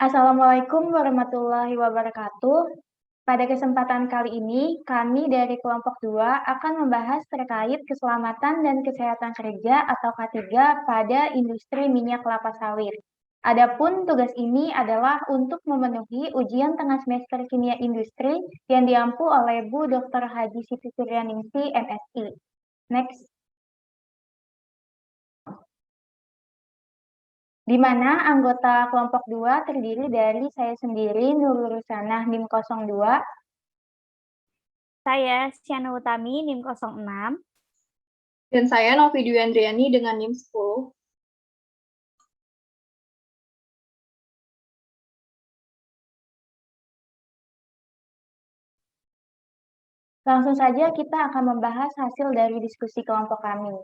Assalamualaikum warahmatullahi wabarakatuh. Pada kesempatan kali ini, kami dari kelompok 2 akan membahas terkait keselamatan dan kesehatan kerja atau K3 pada industri minyak kelapa sawit. Adapun tugas ini adalah untuk memenuhi ujian tengah semester kimia industri yang diampu oleh Bu Dr. Haji Siti Suryaningsih, MSI. Next. Di mana anggota kelompok 2 terdiri dari saya sendiri, Nurul Rusanah, NIM 02, Saya Siana Utami, NIM 06. Dan saya Novi Dwi Andriani dengan NIM 10. Langsung saja kita akan membahas hasil dari diskusi kelompok kami.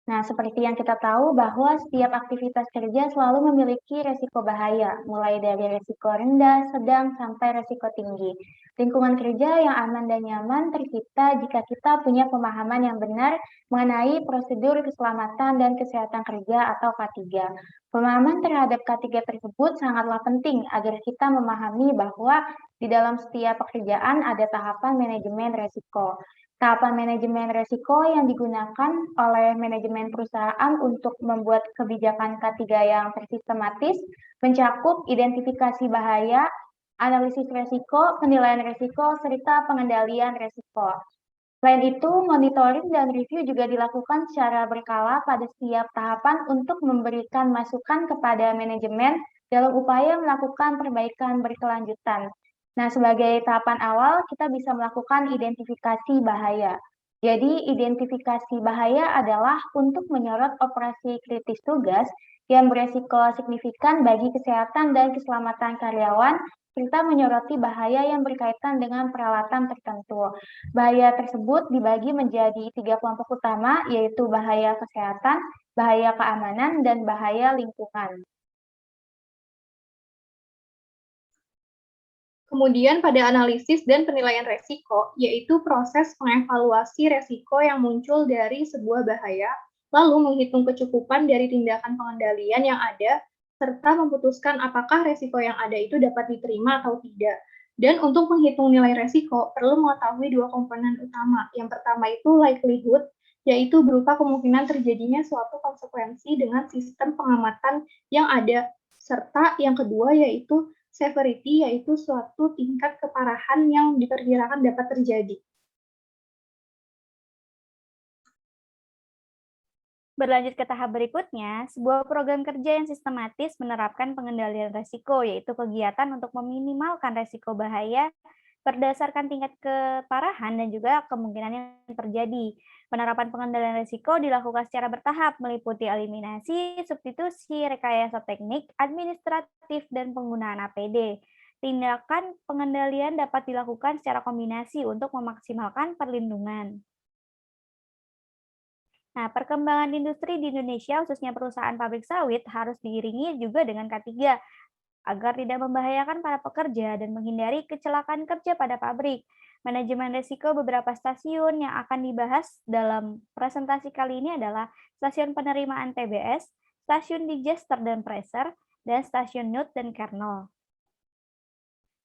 Nah, seperti yang kita tahu bahwa setiap aktivitas kerja selalu memiliki resiko bahaya, mulai dari resiko rendah, sedang, sampai resiko tinggi. Lingkungan kerja yang aman dan nyaman tercipta jika kita punya pemahaman yang benar mengenai prosedur keselamatan dan kesehatan kerja atau K3. Pemahaman terhadap K3 tersebut sangatlah penting agar kita memahami bahwa di dalam setiap pekerjaan ada tahapan manajemen resiko. Tahapan manajemen resiko yang digunakan oleh manajemen perusahaan untuk membuat kebijakan K3 yang tersistematis mencakup identifikasi bahaya, analisis resiko, penilaian resiko, serta pengendalian resiko. Selain itu, monitoring dan review juga dilakukan secara berkala pada setiap tahapan untuk memberikan masukan kepada manajemen dalam upaya melakukan perbaikan berkelanjutan. Nah, sebagai tahapan awal, kita bisa melakukan identifikasi bahaya. Jadi, identifikasi bahaya adalah untuk menyorot operasi kritis tugas yang beresiko signifikan bagi kesehatan dan keselamatan karyawan, serta menyoroti bahaya yang berkaitan dengan peralatan tertentu. Bahaya tersebut dibagi menjadi 3 kelompok utama, yaitu bahaya kesehatan, bahaya keamanan, dan bahaya lingkungan. Kemudian pada analisis dan penilaian resiko, yaitu proses mengevaluasi resiko yang muncul dari sebuah bahaya, lalu menghitung kecukupan dari tindakan pengendalian yang ada, serta memutuskan apakah resiko yang ada itu dapat diterima atau tidak. Dan untuk menghitung nilai resiko, perlu mengetahui dua komponen utama. Yang pertama itu likelihood, yaitu berupa kemungkinan terjadinya suatu konsekuensi dengan sistem pengamatan yang ada, serta yang kedua yaitu severity, yaitu suatu tingkat keparahan yang diperkirakan dapat terjadi. Berlanjut ke tahap berikutnya, sebuah program kerja yang sistematis menerapkan pengendalian resiko, yaitu kegiatan untuk meminimalkan resiko bahaya berdasarkan tingkat keparahan dan juga kemungkinan yang terjadi. Penerapan pengendalian risiko dilakukan secara bertahap, meliputi eliminasi, substitusi, rekayasa teknik, administratif, dan penggunaan APD. Tindakan pengendalian dapat dilakukan secara kombinasi untuk memaksimalkan perlindungan. Nah, perkembangan industri di Indonesia, khususnya perusahaan pabrik sawit, harus diiringi juga dengan K3 agar tidak membahayakan para pekerja dan menghindari kecelakaan kerja pada pabrik. Manajemen risiko beberapa stasiun yang akan dibahas dalam presentasi kali ini adalah stasiun penerimaan TBS, stasiun digester dan pressure, dan stasiun node dan kernel.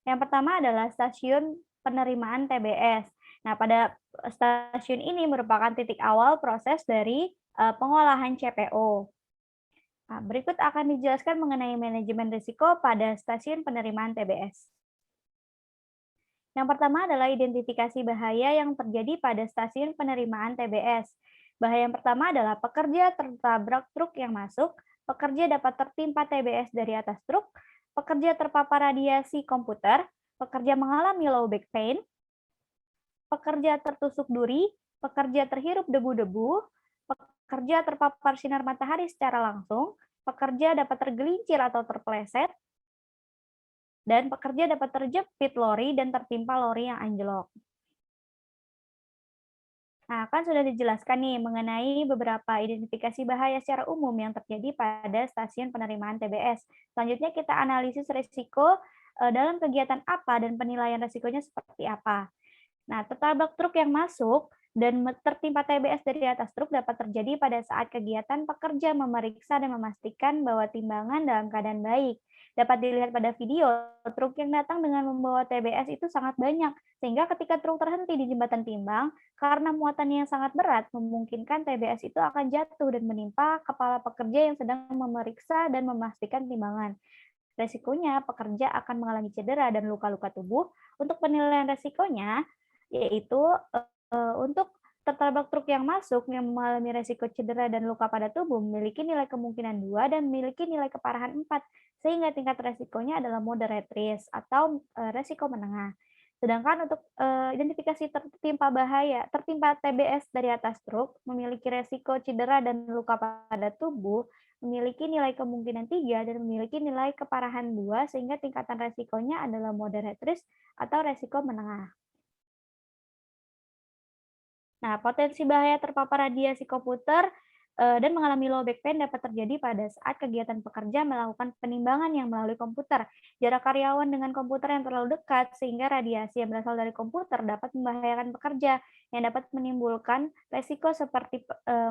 Yang pertama adalah stasiun penerimaan TBS. Nah, pada stasiun ini merupakan titik awal proses dari pengolahan CPO. Nah, berikut akan dijelaskan mengenai manajemen risiko pada stasiun penerimaan TBS. Yang pertama adalah identifikasi bahaya yang terjadi pada stasiun penerimaan TBS. Bahaya yang pertama adalah pekerja tertabrak truk yang masuk, pekerja dapat tertimpa TBS dari atas truk, pekerja terpapar radiasi komputer, pekerja mengalami low back pain, pekerja tertusuk duri, pekerja terhirup debu-debu, pekerja terpapar sinar matahari secara langsung, pekerja dapat tergelincir atau terpeleset, dan pekerja dapat terjepit lori dan tertimpa lori yang anjlok. Nah, kan sudah dijelaskan nih mengenai beberapa identifikasi bahaya secara umum yang terjadi pada stasiun penerimaan TBS. Selanjutnya kita analisis risiko dalam kegiatan apa dan penilaian risikonya seperti apa. Nah, tertabrak truk yang masuk dan tertimpa TBS dari atas truk dapat terjadi pada saat kegiatan pekerja memeriksa dan memastikan bahwa timbangan dalam keadaan baik. Dapat dilihat pada video, truk yang datang dengan membawa TBS itu sangat banyak, sehingga ketika truk terhenti di jembatan timbang, karena muatannya yang sangat berat, memungkinkan TBS itu akan jatuh dan menimpa kepala pekerja yang sedang memeriksa dan memastikan timbangan. Resikonya, pekerja akan mengalami cedera dan luka-luka tubuh. Untuk penilaian resikonya, yaitu untuk tertabrak truk yang masuk yang mengalami resiko cedera dan luka pada tubuh memiliki nilai kemungkinan 2 dan memiliki nilai keparahan 4, sehingga tingkat resikonya adalah moderate risk atau resiko menengah. Sedangkan untuk identifikasi tertimpa TBS dari atas truk memiliki resiko cedera dan luka pada tubuh memiliki nilai kemungkinan 3 dan memiliki nilai keparahan 2 sehingga tingkatan resikonya adalah moderate risk atau resiko menengah. Nah, potensi bahaya terpapar radiasi komputer dan mengalami low back pain dapat terjadi pada saat kegiatan pekerja melakukan penimbangan yang melalui komputer. Jarak karyawan dengan komputer yang terlalu dekat sehingga radiasi yang berasal dari komputer dapat membahayakan pekerja yang dapat menimbulkan resiko seperti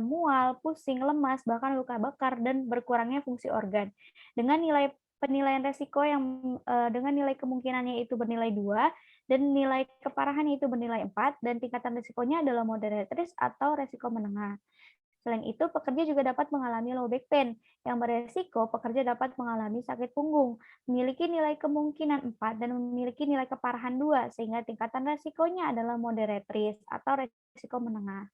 mual, pusing, lemas, bahkan luka bakar dan berkurangnya fungsi organ. Dengan nilai penilaian resiko yang dengan nilai kemungkinannya itu bernilai 2 dan nilai keparahannya itu bernilai 4 dan tingkatan risikonya adalah moderate risk atau resiko menengah. Selain itu, pekerja juga dapat mengalami low back pain, yang beresiko pekerja dapat mengalami sakit punggung, memiliki nilai kemungkinan 4 dan memiliki nilai keparahan 2, sehingga tingkatan resikonya adalah moderate risk atau resiko menengah.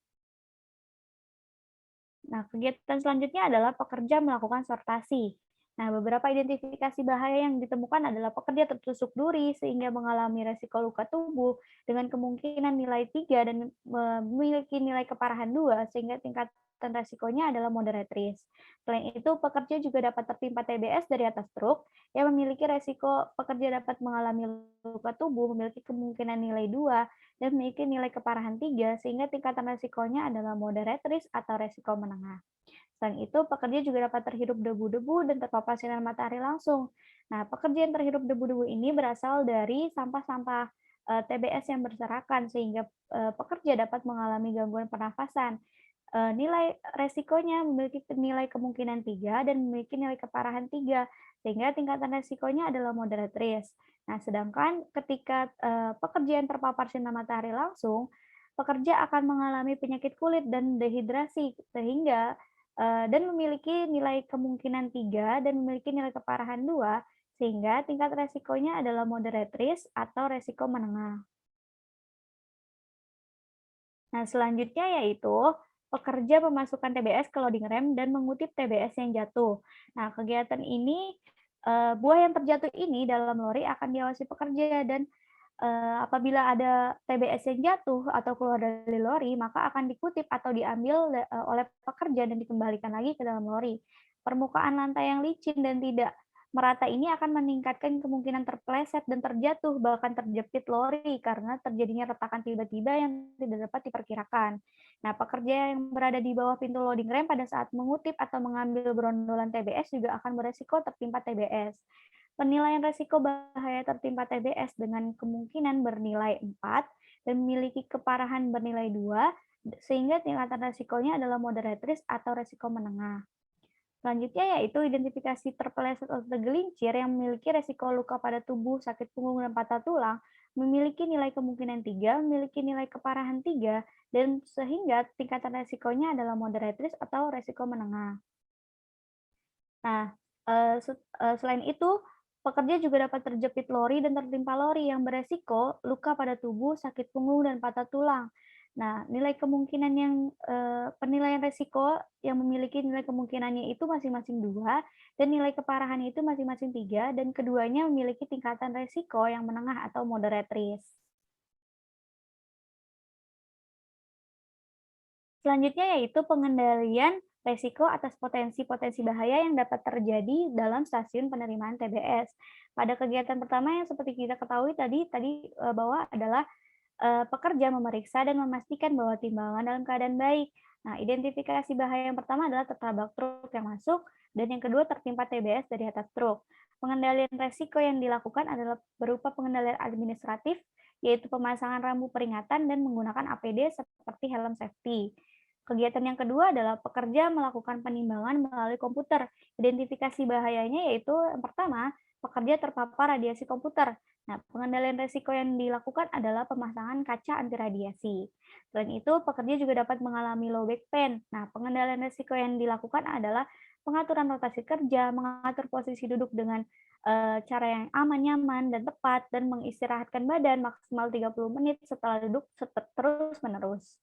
Nah, kegiatan selanjutnya adalah pekerja melakukan sortasi. Nah, beberapa identifikasi bahaya yang ditemukan adalah pekerja tertusuk duri sehingga mengalami resiko luka tubuh dengan kemungkinan nilai 3 dan memiliki nilai keparahan 2 sehingga tingkatan resikonya adalah moderate risk. Selain itu, pekerja juga dapat tertimpa TBS dari atas truk yang memiliki resiko pekerja dapat mengalami luka tubuh memiliki kemungkinan nilai 2 dan memiliki nilai keparahan 3 sehingga tingkatan resikonya adalah moderate risk atau resiko menengah. Selain itu, pekerja juga dapat terhirup debu-debu dan terpapar sinar matahari langsung. Nah, pekerja yang terhirup debu-debu ini berasal dari sampah-sampah TBS yang berserakan sehingga pekerja dapat mengalami gangguan pernafasan. Nilai resikonya memiliki nilai kemungkinan 3 dan memiliki nilai keparahan 3 sehingga tingkatan resikonya adalah moderate risk. Nah, sedangkan ketika pekerja yang terpapar sinar matahari langsung, pekerja akan mengalami penyakit kulit dan dehidrasi sehingga dan memiliki nilai kemungkinan 3 dan memiliki nilai keparahan 2 sehingga tingkat resikonya adalah moderate risk atau resiko menengah. Nah, selanjutnya yaitu pekerja memasukkan TBS ke loading rem dan mengutip TBS yang jatuh. Nah, kegiatan ini, buah yang terjatuh ini dalam lori akan diawasi pekerja dan apabila ada TBS yang jatuh atau keluar dari lori, maka akan dikutip atau diambil oleh pekerja dan dikembalikan lagi ke dalam lori. Permukaan lantai yang licin dan tidak merata ini akan meningkatkan kemungkinan terpeleset dan terjatuh, bahkan terjepit lori karena terjadinya retakan tiba-tiba yang tidak dapat diperkirakan. Nah, pekerja yang berada di bawah pintu loading ramp pada saat mengutip atau mengambil brondolan TBS juga akan beresiko tertimpa TBS. Penilaian resiko bahaya tertimpa TBS dengan kemungkinan bernilai 4 dan memiliki keparahan bernilai 2, sehingga tingkatan resikonya adalah moderate risk atau resiko menengah. Selanjutnya yaitu identifikasi terpeleset atau tergelincir yang memiliki resiko luka pada tubuh, sakit punggung, dan patah tulang, memiliki nilai kemungkinan 3, memiliki nilai keparahan 3, dan sehingga tingkatan resikonya adalah moderate risk atau resiko menengah. Nah, selain itu, pekerja juga dapat terjepit lori dan tertimpa lori yang beresiko luka pada tubuh, sakit punggung, dan patah tulang. Nah, nilai kemungkinan yang penilaian resiko yang memiliki nilai kemungkinannya itu masing-masing 2 dan nilai keparahannya itu masing-masing 3 dan keduanya memiliki tingkatan resiko yang menengah atau moderate risk. Selanjutnya yaitu pengendalian resiko atas potensi-potensi bahaya yang dapat terjadi dalam stasiun penerimaan TBS. Pada kegiatan pertama yang seperti kita ketahui tadi bahwa adalah pekerja memeriksa dan memastikan bahwa timbangan dalam keadaan baik. Nah, identifikasi bahaya yang pertama adalah tertabrak truk yang masuk, dan yang kedua tertimpa TBS dari atas truk. Pengendalian resiko yang dilakukan adalah berupa pengendalian administratif, yaitu pemasangan rambu peringatan dan menggunakan APD seperti helm safety. Kegiatan yang kedua adalah pekerja melakukan penimbangan melalui komputer. Identifikasi bahayanya yaitu yang pertama, pekerja terpapar radiasi komputer. Nah, pengendalian risiko yang dilakukan adalah pemasangan kaca anti radiasi. Selain itu, pekerja juga dapat mengalami low back pain. Nah, pengendalian risiko yang dilakukan adalah pengaturan rotasi kerja, mengatur posisi duduk dengan cara yang aman, nyaman, dan tepat, dan mengistirahatkan badan maksimal 30 menit setelah duduk terus-menerus.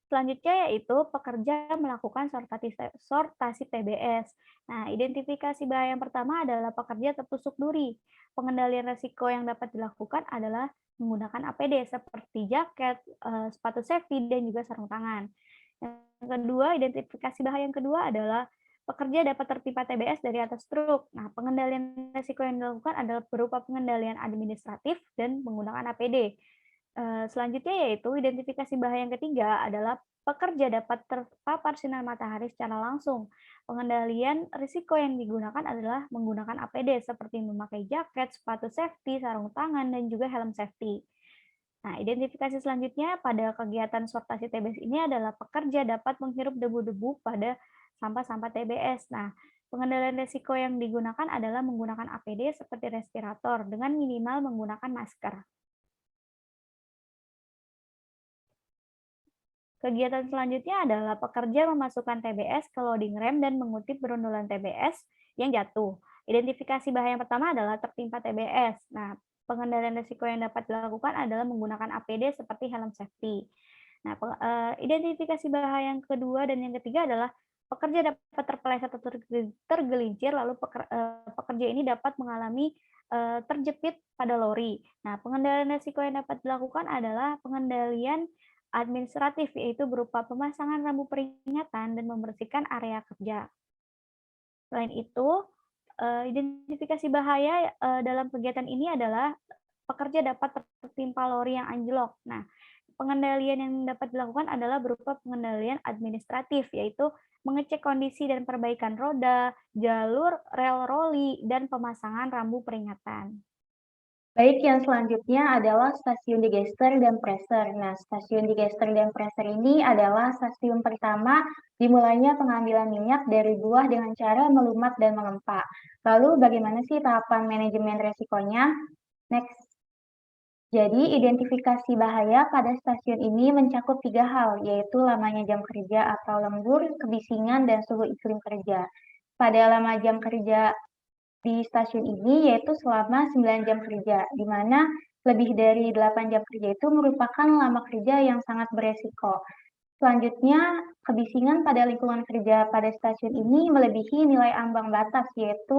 Selanjutnya yaitu pekerja melakukan sortasi TBS. Nah, identifikasi bahaya yang pertama adalah pekerja tertusuk duri. Pengendalian risiko yang dapat dilakukan adalah menggunakan APD seperti jaket, sepatu safety, dan juga sarung tangan. Yang kedua, identifikasi bahaya yang kedua adalah pekerja dapat tertimpa TBS dari atas truk. Nah, pengendalian risiko yang dilakukan adalah berupa pengendalian administratif dan menggunakan APD. Selanjutnya yaitu identifikasi bahaya yang ketiga adalah pekerja dapat terpapar sinar matahari secara langsung. Pengendalian risiko yang digunakan adalah menggunakan APD seperti memakai jaket, sepatu safety, sarung tangan, dan juga helm safety. Nah, identifikasi selanjutnya pada kegiatan sortasi TBS ini adalah pekerja dapat menghirup debu-debu pada sampah-sampah TBS. Nah, pengendalian risiko yang digunakan adalah menggunakan APD seperti respirator dengan minimal menggunakan masker. Kegiatan selanjutnya adalah pekerja memasukkan TBS ke loading rem dan mengutip berundulan TBS yang jatuh. Identifikasi bahaya yang pertama adalah tertimpa TBS. Nah, pengendalian risiko yang dapat dilakukan adalah menggunakan APD seperti helm safety. Nah, identifikasi bahaya yang kedua dan yang ketiga adalah pekerja dapat terpeleset atau tergelincir, lalu pekerja ini dapat mengalami terjepit pada lori. Nah, pengendalian risiko yang dapat dilakukan adalah pengendalian administratif, yaitu berupa pemasangan rambu peringatan dan membersihkan area kerja. Selain itu, identifikasi bahaya dalam kegiatan ini adalah pekerja dapat tertimpa lori yang anjlok. Nah, pengendalian yang dapat dilakukan adalah berupa pengendalian administratif, yaitu mengecek kondisi dan perbaikan roda, jalur, rel roli, dan pemasangan rambu peringatan. Baik, yang selanjutnya adalah stasiun digester dan preser. Nah, stasiun digester dan preser ini adalah stasiun pertama dimulainya pengambilan minyak dari buah dengan cara melumat dan mengempa. Lalu, bagaimana sih tahapan manajemen resikonya? Next. Jadi, identifikasi bahaya pada stasiun ini mencakup 3 hal, yaitu lamanya jam kerja atau lembur, kebisingan, dan suhu iklim kerja. Pada lama jam kerja di stasiun ini yaitu selama 9 jam kerja, di mana lebih dari 8 jam kerja itu merupakan lama kerja yang sangat beresiko. Selanjutnya, kebisingan pada lingkungan kerja pada stasiun ini melebihi nilai ambang batas, yaitu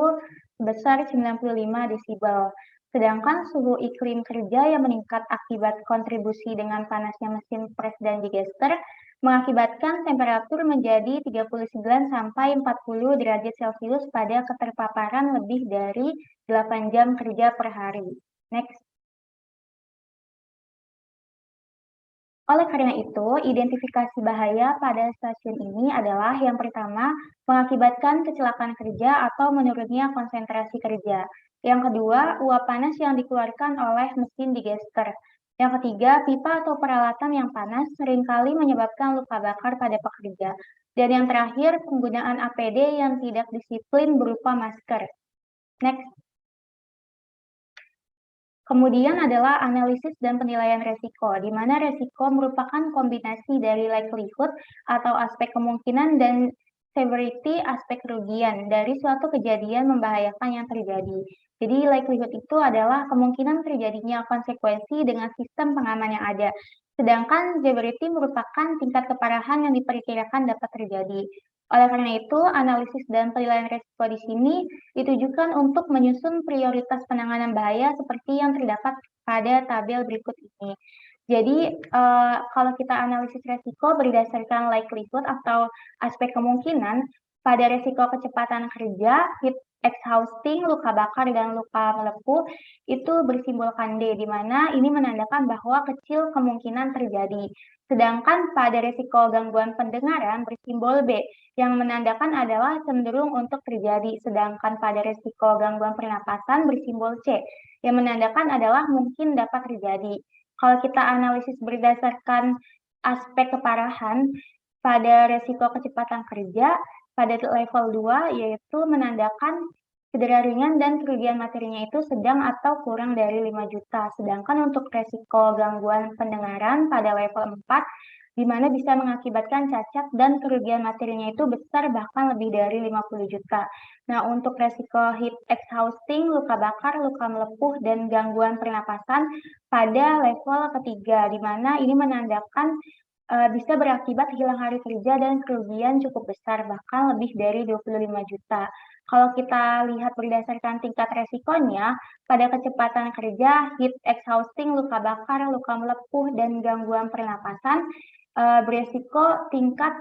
sebesar 95 desibel. Sedangkan suhu iklim kerja yang meningkat akibat kontribusi dengan panasnya mesin pres dan digester mengakibatkan temperatur menjadi 39 sampai 40 derajat Celcius pada keterpaparan lebih dari 8 jam kerja per hari. Next. Oleh karena itu, identifikasi bahaya pada stasiun ini adalah yang pertama, mengakibatkan kecelakaan kerja atau menurunnya konsentrasi kerja. Yang kedua, uap panas yang dikeluarkan oleh mesin digester. Yang ketiga, pipa atau peralatan yang panas seringkali menyebabkan luka bakar pada pekerja. Dan yang terakhir, penggunaan APD yang tidak disiplin berupa masker. Next. Kemudian adalah analisis dan penilaian resiko, di mana resiko merupakan kombinasi dari likelihood atau aspek kemungkinan dan severity aspek kerugian dari suatu kejadian membahayakan yang terjadi. Jadi likelihood itu adalah kemungkinan terjadinya konsekuensi dengan sistem pengaman yang ada. Sedangkan severity merupakan tingkat keparahan yang diperkirakan dapat terjadi. Oleh karena itu, analisis dan penilaian resiko di sini ditujukan untuk menyusun prioritas penanganan bahaya seperti yang terdapat pada tabel berikut ini. Jadi, kalau kita analisis resiko berdasarkan likelihood atau aspek kemungkinan, pada resiko kecepatan kerja, heat exhausting, luka bakar, dan luka melepuh itu bersimbolkan D, di mana ini menandakan bahwa kecil kemungkinan terjadi. Sedangkan pada resiko gangguan pendengaran bersimbol B, yang menandakan adalah cenderung untuk terjadi. Sedangkan pada resiko gangguan pernapasan bersimbol C, yang menandakan adalah mungkin dapat terjadi. Kalau kita analisis berdasarkan aspek keparahan, pada resiko kecepatan kerja, pada level 2 yaitu menandakan cedera ringan dan kerugian materinya itu sedang atau kurang dari 5 juta. Sedangkan untuk resiko gangguan pendengaran pada level 4, di mana bisa mengakibatkan cacat dan kerugian materinya itu besar bahkan lebih dari 50 juta. Nah, untuk resiko heat exhausting, luka bakar, luka melepuh, dan gangguan pernapasan pada level ketiga, di mana ini menandakan bisa berakibat hilang hari kerja dan kerugian cukup besar, bahkan lebih dari 25 juta. Kalau kita lihat berdasarkan tingkat resikonya, pada kecepatan kerja, heat exhausting, luka bakar, luka melepuh, dan gangguan pernapasan beresiko tingkat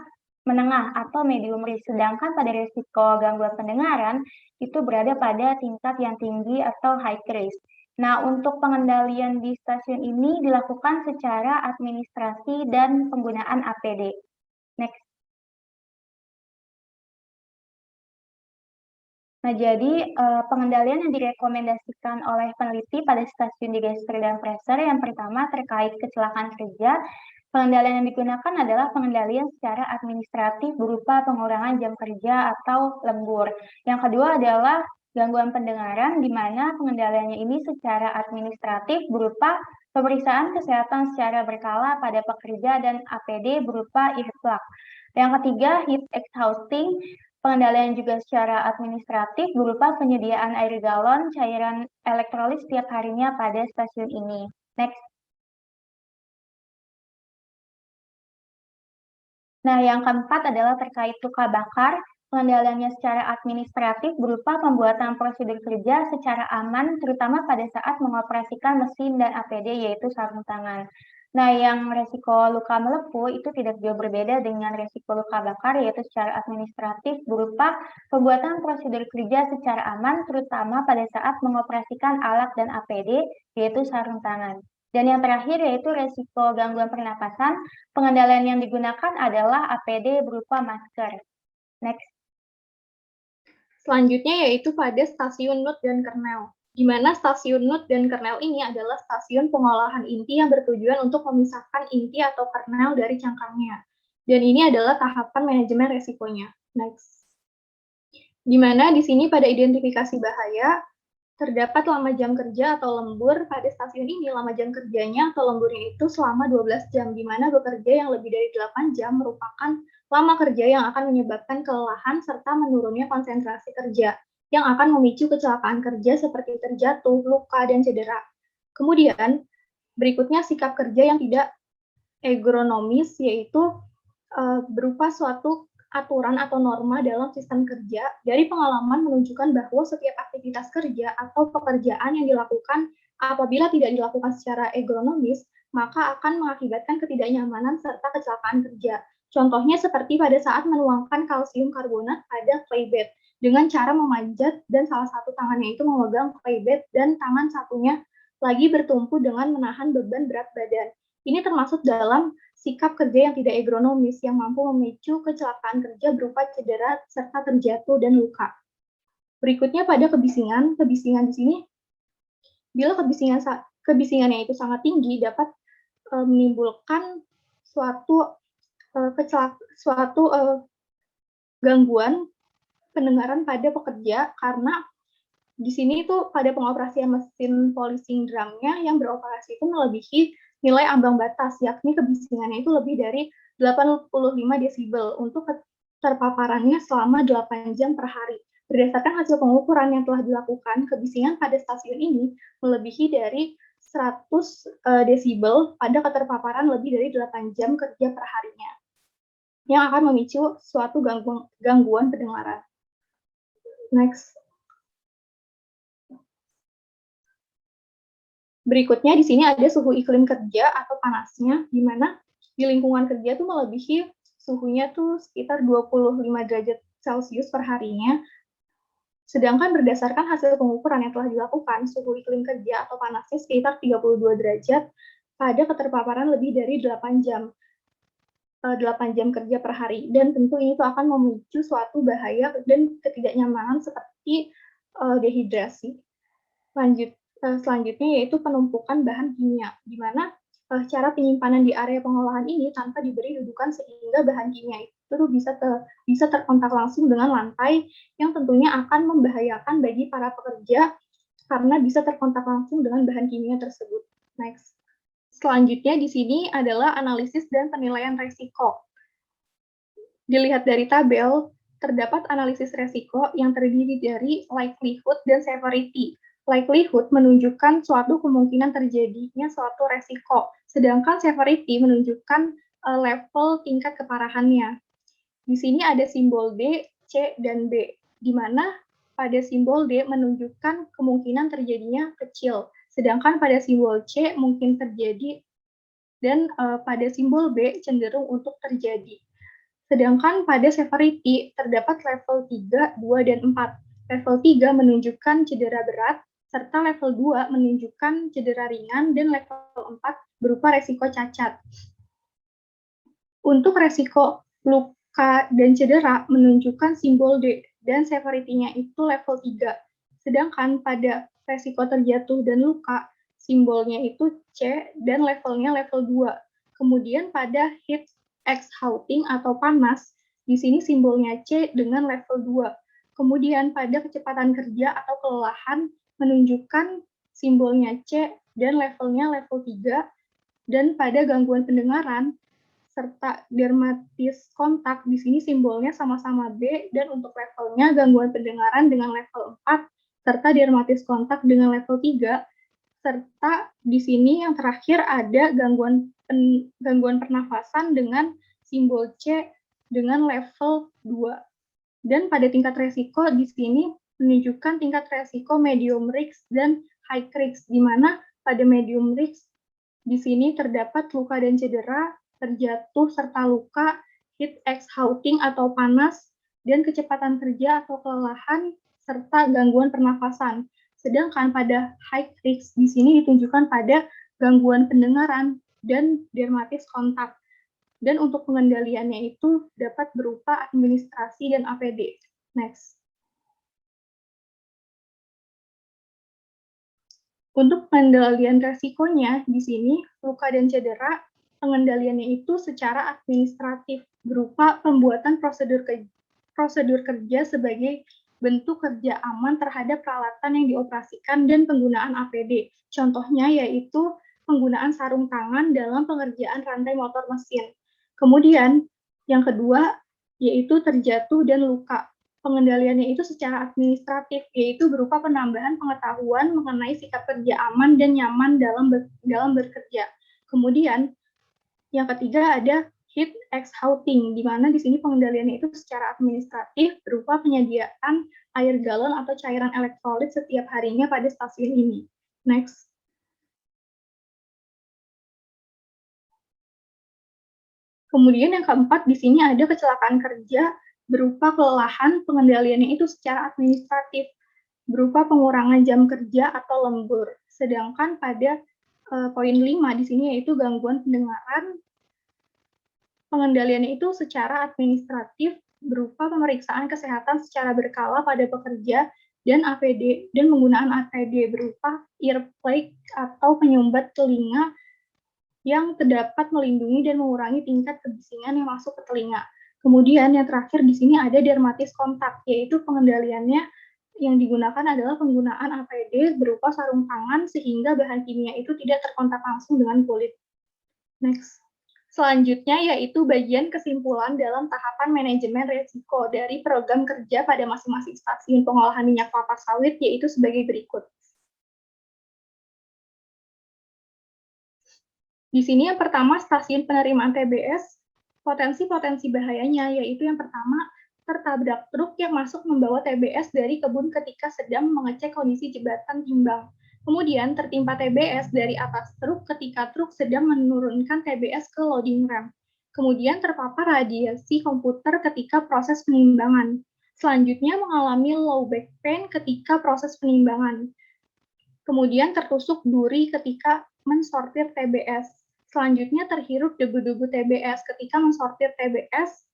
menengah atau medium risk. Sedangkan pada risiko gangguan pendengaran itu berada pada tingkat yang tinggi atau high risk. Nah, untuk pengendalian di stasiun ini dilakukan secara administrasi dan penggunaan APD. Next. Nah, jadi pengendalian yang direkomendasikan oleh peneliti pada stasiun digester dan freezer yang pertama terkait kecelakaan kerja. Pengendalian yang digunakan adalah pengendalian secara administratif berupa pengurangan jam kerja atau lembur. Yang kedua adalah gangguan pendengaran, di mana pengendaliannya ini secara administratif berupa pemeriksaan kesehatan secara berkala pada pekerja dan APD berupa earplug. Yang ketiga, heat exhausting, pengendalian juga secara administratif berupa penyediaan air galon cairan elektrolit setiap harinya pada stasiun ini. Next. Nah, yang keempat adalah terkait luka bakar. Pengendaliannya secara administratif berupa pembuatan prosedur kerja secara aman, terutama pada saat mengoperasikan mesin dan APD, yaitu sarung tangan. Nah, yang resiko luka melepuh itu tidak jauh berbeda dengan resiko luka bakar, yaitu secara administratif berupa pembuatan prosedur kerja secara aman, terutama pada saat mengoperasikan alat dan APD, yaitu sarung tangan. Dan yang terakhir yaitu resiko gangguan pernapasan. Pengendalian yang digunakan adalah APD berupa masker. Next. Selanjutnya yaitu pada stasiun nut dan kernel, di mana stasiun nut dan kernel ini adalah stasiun pengolahan inti yang bertujuan untuk memisahkan inti atau kernel dari cangkangnya. Dan ini adalah tahapan manajemen resikonya. Next. Di mana di sini pada identifikasi bahaya, terdapat lama jam kerja atau lembur. Pada stasiun ini, lama jam kerjanya atau lemburnya itu selama 12 jam, di mana bekerja yang lebih dari 8 jam merupakan lama kerja yang akan menyebabkan kelelahan serta menurunnya konsentrasi kerja, yang akan memicu kecelakaan kerja seperti terjatuh, luka, dan cedera. Kemudian, berikutnya sikap kerja yang tidak ergonomis, yaitu berupa suatu aturan atau norma dalam sistem kerja. Dari pengalaman menunjukkan bahwa setiap aktivitas kerja atau pekerjaan yang dilakukan apabila tidak dilakukan secara ergonomis, maka akan mengakibatkan ketidaknyamanan serta kecelakaan kerja. Contohnya seperti pada saat menuangkan kalsium karbonat pada clay bed dengan cara memanjat dan salah satu tangannya itu memegang clay bed dan tangan satunya lagi bertumpu dengan menahan beban berat badan. Ini termasuk dalam sikap kerja yang tidak ergonomis yang mampu memicu kecelakaan kerja berupa cedera serta terjatuh dan luka. Berikutnya pada kebisingan. Kebisingan di sini, bila kebisingannya itu sangat tinggi, dapat menimbulkan suatu gangguan pendengaran pada pekerja, karena di sini itu pada pengoperasian mesin polishing drumnya yang beroperasi itu melebihi nilai ambang batas, yakni kebisingannya itu lebih dari 85 desibel untuk terpaparannya selama 8 jam per hari. Berdasarkan hasil pengukuran yang telah dilakukan, kebisingan pada stasiun ini melebihi dari 100 desibel pada keterpaparan lebih dari 8 jam kerja per harinya, yang akan memicu suatu gangguan pendengaran. Next. Berikutnya di sini ada suhu iklim kerja atau panasnya, di mana di lingkungan kerja tuh melebihi suhunya tuh sekitar 25 derajat Celcius per harinya. Sedangkan berdasarkan hasil pengukuran yang telah dilakukan, suhu iklim kerja atau panasnya sekitar 32 derajat pada keterpaparan lebih dari 8 jam kerja per hari. Dan tentu ini tuh akan memicu suatu bahaya dan ketidaknyamanan seperti dehidrasi. Selanjutnya yaitu penumpukan bahan kimia, di mana cara penyimpanan di area pengolahan ini tanpa diberi dudukan sehingga bahan kimia bisa terkontak langsung dengan lantai yang tentunya akan membahayakan bagi para pekerja karena bisa terkontak langsung dengan bahan kimia tersebut. Next. Selanjutnya di sini adalah analisis dan penilaian resiko. Dilihat dari tabel, terdapat analisis resiko yang terdiri dari likelihood dan severity. Likelihood menunjukkan suatu kemungkinan terjadinya suatu resiko, sedangkan severity menunjukkan level tingkat keparahannya. Di sini ada simbol D, C, dan B, di mana pada simbol D menunjukkan kemungkinan terjadinya kecil, sedangkan pada simbol C mungkin terjadi, dan pada simbol B cenderung untuk terjadi. Sedangkan pada severity terdapat level 3, 2, dan 4. Level 3 menunjukkan cedera berat, serta level 2 menunjukkan cedera ringan, dan level 4 berupa resiko cacat. Untuk resiko luka dan cedera menunjukkan simbol D, dan severity-nya itu level 3. Sedangkan pada resiko terjatuh dan luka, simbolnya itu C, dan levelnya level 2. Kemudian pada heat exhausting atau panas, di sini simbolnya C dengan level 2. Kemudian pada kecepatan kerja atau kelelahan menunjukkan simbolnya C dan levelnya level 3. Dan pada gangguan pendengaran serta dermatis kontak, di sini simbolnya sama-sama B, dan untuk levelnya gangguan pendengaran dengan level 4, serta dermatis kontak dengan level 3, serta di sini yang terakhir ada gangguan pernafasan dengan simbol C dengan level 2. Dan pada tingkat resiko di sini menunjukkan tingkat resiko medium risk dan high risk, di mana pada medium risk di sini terdapat luka dan cedera, terjatuh serta luka, heat exhausting atau panas, dan kecepatan kerja atau kelelahan, serta gangguan pernafasan. Sedangkan pada high risk di sini ditunjukkan pada gangguan pendengaran dan dermatis kontak. Dan untuk pengendaliannya itu dapat berupa administrasi dan APD. Next. Untuk pengendalian resikonya, di sini luka dan cedera, pengendaliannya itu secara administratif berupa pembuatan prosedur kerja sebagai bentuk kerja aman terhadap peralatan yang dioperasikan dan penggunaan APD. Contohnya yaitu penggunaan sarung tangan dalam pengerjaan rantai motor mesin. Kemudian yang kedua yaitu terjatuh dan luka. Pengendaliannya itu secara administratif, yaitu berupa penambahan pengetahuan mengenai sikap kerja aman dan nyaman dalam bekerja. Kemudian yang ketiga ada heat exhausting, di mana di sini pengendaliannya itu secara administratif berupa penyediaan air galon atau cairan elektrolit setiap harinya pada stasiun ini. Next. Kemudian yang keempat di sini ada kecelakaan kerja berupa kelelahan, pengendaliannya itu secara administratif berupa pengurangan jam kerja atau lembur. Sedangkan pada poin 5 di sini yaitu gangguan pendengaran, pengendaliannya itu secara administratif berupa pemeriksaan kesehatan secara berkala pada pekerja dan APD dan penggunaan APD berupa earplug atau penyumbat telinga yang terdapat melindungi dan mengurangi tingkat kebisingan yang masuk ke telinga. Kemudian yang terakhir di sini ada dermatis kontak, yaitu pengendaliannya yang digunakan adalah penggunaan APD berupa sarung tangan sehingga bahan kimia itu tidak terkontak langsung dengan kulit. Next. Selanjutnya yaitu bagian kesimpulan dalam tahapan manajemen risiko dari program kerja pada masing-masing stasiun pengolahan minyak kelapa sawit, yaitu sebagai berikut. Di sini yang pertama stasiun penerimaan TBS, potensi-potensi bahayanya yaitu yang pertama tertabrak truk yang masuk membawa TBS dari kebun ketika sedang mengecek kondisi jembatan timbang. Kemudian tertimpa TBS dari atas truk ketika truk sedang menurunkan TBS ke loading ramp. Kemudian terpapar radiasi komputer ketika proses penimbangan. Selanjutnya mengalami low back pain ketika proses penimbangan. Kemudian tertusuk duri ketika mensortir TBS. Selanjutnya terhirup debu-debu TBS ketika mensortir TBS.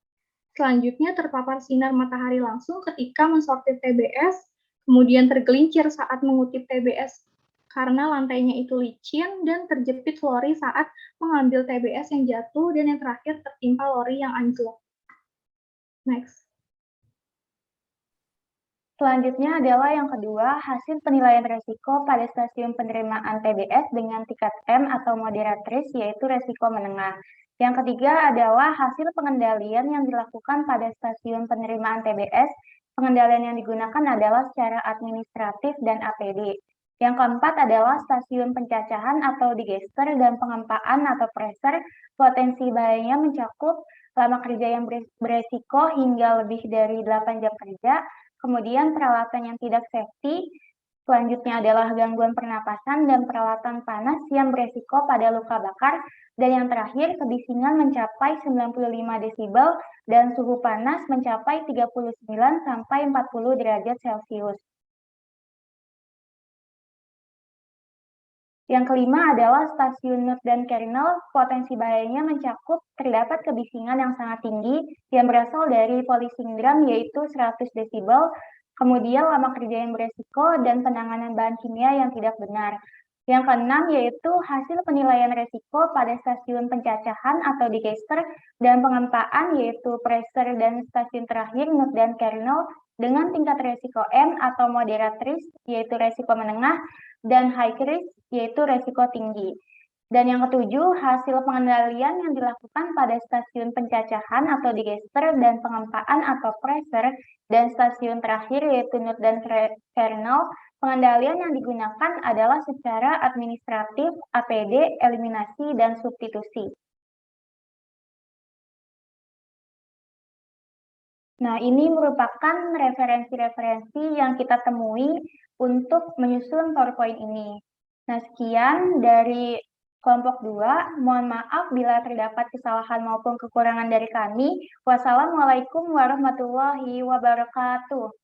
Selanjutnya terpapar sinar matahari langsung ketika mensortir TBS. Kemudian tergelincir saat mengutip TBS karena lantainya itu licin, dan terjepit lori saat mengambil TBS yang jatuh, dan yang terakhir tertimpa lori yang anjlok. Next. Selanjutnya adalah yang kedua, hasil penilaian resiko pada stasiun penerimaan TBS dengan tingkat M atau moderatis, yaitu resiko menengah. Yang ketiga adalah hasil pengendalian yang dilakukan pada stasiun penerimaan TBS. Pengendalian yang digunakan adalah secara administratif dan APD. Yang keempat adalah stasiun pencacahan atau digester dan pengempaan atau pressure. Potensi bahayanya mencakup lama kerja yang beresiko hingga lebih dari 8 jam kerja, kemudian peralatan yang tidak safety, selanjutnya adalah gangguan pernapasan dan peralatan panas yang beresiko pada luka bakar, dan yang terakhir kebisingan mencapai 95 desibel dan suhu panas mencapai 39 sampai 40 derajat Celcius. Yang kelima adalah stasiun Nuth dan kernel, potensi bahayanya mencakup terdapat kebisingan yang sangat tinggi yang berasal dari polisindram yaitu 100 desibel, kemudian lama kerja yang beresiko dan penanganan bahan kimia yang tidak benar. Yang keenam yaitu hasil penilaian resiko pada stasiun pencacahan atau digester dan pengempaan yaitu pressure, dan stasiun terakhir Nuth dan kernel dengan tingkat resiko M atau moderatis yaitu resiko menengah dan high risk yaitu resiko tinggi. Dan yang ketujuh, hasil pengendalian yang dilakukan pada stasiun pencacahan atau digester dan pengempaan atau pressure, dan stasiun terakhir yaitu Nuth dan kernel, pengendalian yang digunakan adalah secara administratif, APD, eliminasi, dan substitusi. Nah, ini merupakan referensi-referensi yang kita temui untuk menyusun PowerPoint ini. Nah, sekian dari kelompok 2. Mohon maaf bila terdapat kesalahan maupun kekurangan dari kami. Wassalamualaikum warahmatullahi wabarakatuh.